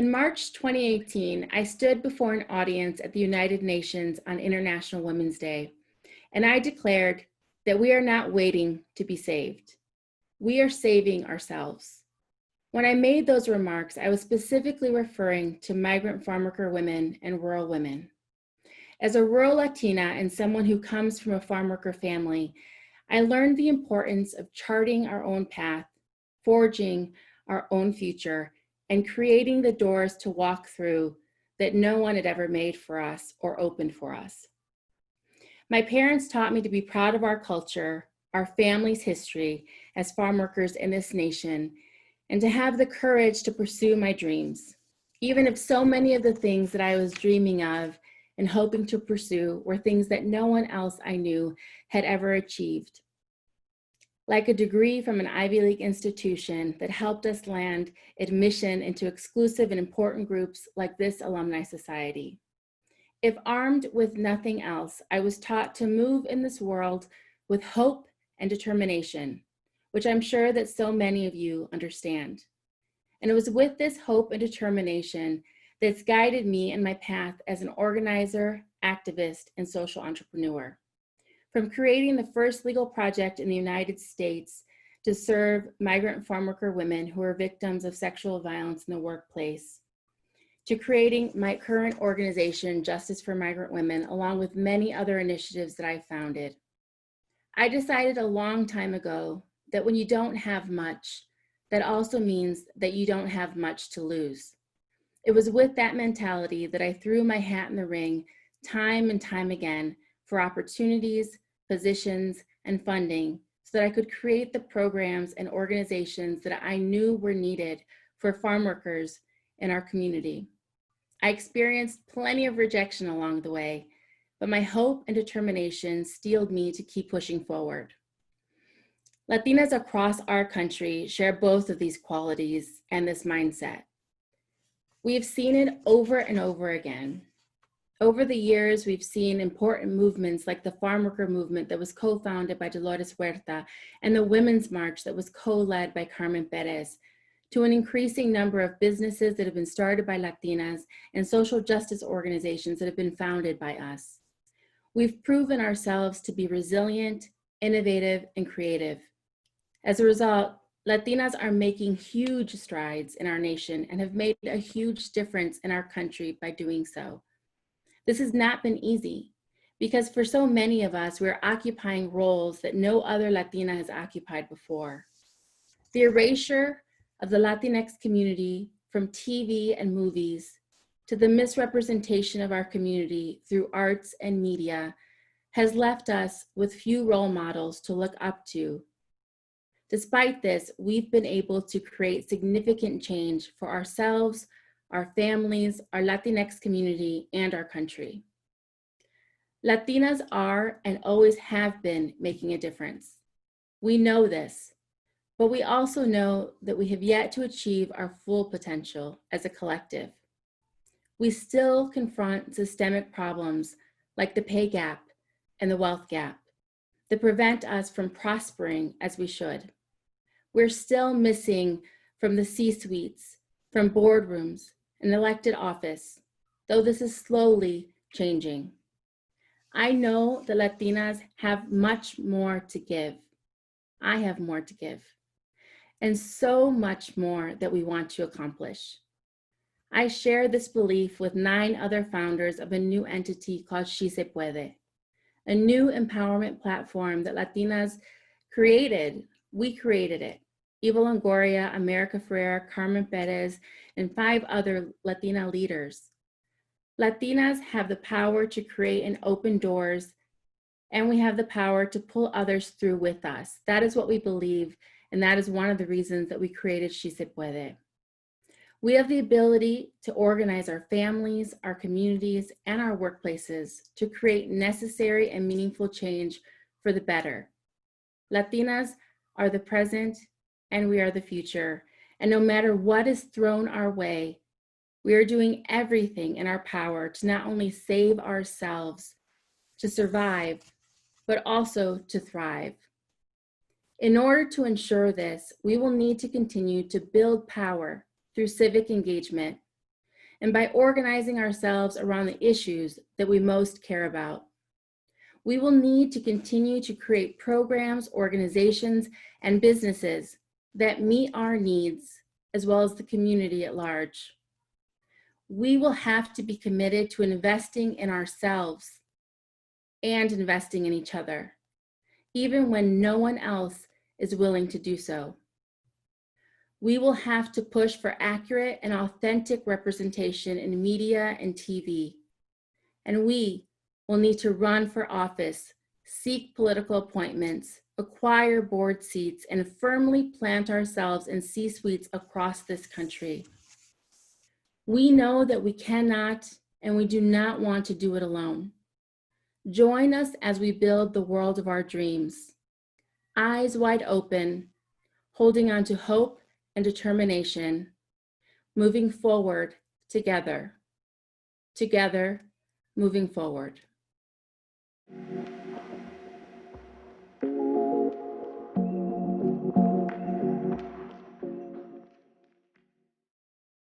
In March 2018, I stood before an audience at the United Nations on International Women's Day, and I declared that we are not waiting to be saved. We are saving ourselves. When I made those remarks, I was specifically referring to migrant farmworker women and rural women. As a rural Latina and someone who comes from a farmworker family, I learned the importance of charting our own path, forging our own future, and creating the doors to walk through that no one had ever made for us or opened for us. My parents taught me to be proud of our culture, our family's history as farm workers in this nation, and to have the courage to pursue my dreams, even if so many of the things that I was dreaming of and hoping to pursue were things that no one else I knew had ever achieved. Like a degree from an Ivy League institution that helped us land admission into exclusive and important groups like this Alumni Society. If armed with nothing else, I was taught to move in this world with hope and determination, which I'm sure that so many of you understand. And it was with this hope and determination that's guided me in my path as an organizer, activist, and social entrepreneur. From creating the first legal project in the United States to serve migrant farmworker women who are victims of sexual violence in the workplace, to creating my current organization, Justice for Migrant Women, along with many other initiatives that I founded. I decided a long time ago that when you don't have much, that also means that you don't have much to lose. It was with that mentality that I threw my hat in the ring time and time again for opportunities, positions, and funding so that I could create the programs and organizations that I knew were needed for farm workers in our community. I experienced plenty of rejection along the way, but my hope and determination steeled me to keep pushing forward. Latinas across our country share both of these qualities and this mindset. We have seen it over and over again. Over the years, we've seen important movements like the farm worker movement that was co-founded by Dolores Huerta and the Women's March that was co-led by Carmen Perez, to an increasing number of businesses that have been started by Latinas and social justice organizations that have been founded by us. We've proven ourselves to be resilient, innovative, and creative. As a result, Latinas are making huge strides in our nation and have made a huge difference in our country by doing so. This has not been easy because for so many of us, we're occupying roles that no other Latina has occupied before. The erasure of the Latinx community from TV and movies to the misrepresentation of our community through arts and media has left us with few role models to look up to. Despite this, we've been able to create significant change for ourselves, our families, our Latinx community, and our country. Latinas are and always have been making a difference. We know this, but we also know that we have yet to achieve our full potential as a collective. We still confront systemic problems like the pay gap and the wealth gap that prevent us from prospering as we should. We're still missing from the C-suites, from boardrooms, and elected office, though this is slowly changing. I know that Latinas have much more to give. I have more to give, and so much more that we want to accomplish. I share this belief with 9 other founders of a new entity called She Se Puede, a new empowerment platform that Latinas created. We created it. Eva Longoria, America Ferrera, Carmen Perez, and 5 other Latina leaders. Latinas have the power to create and open doors, and we have the power to pull others through with us. That is what we believe, and that is one of the reasons that we created She Se Puede. We have the ability to organize our families, our communities, and our workplaces to create necessary and meaningful change for the better. Latinas are the present, and we are the future. And no matter what is thrown our way, we are doing everything in our power to not only save ourselves, to survive, but also to thrive. In order to ensure this, we will need to continue to build power through civic engagement, and by organizing ourselves around the issues that we most care about. We will need to continue to create programs, organizations, and businesses that meet our needs, as well as the community at large. We will have to be committed to investing in ourselves and investing in each other, even when no one else is willing to do so. We will have to push for accurate and authentic representation in media and TV. And we will need to run for office, seek political appointments, acquire board seats, and firmly plant ourselves in C-suites across this country. We know that we cannot and we do not want to do it alone. Join us as we build the world of our dreams, eyes wide open, holding on to hope and determination, moving forward together, moving forward.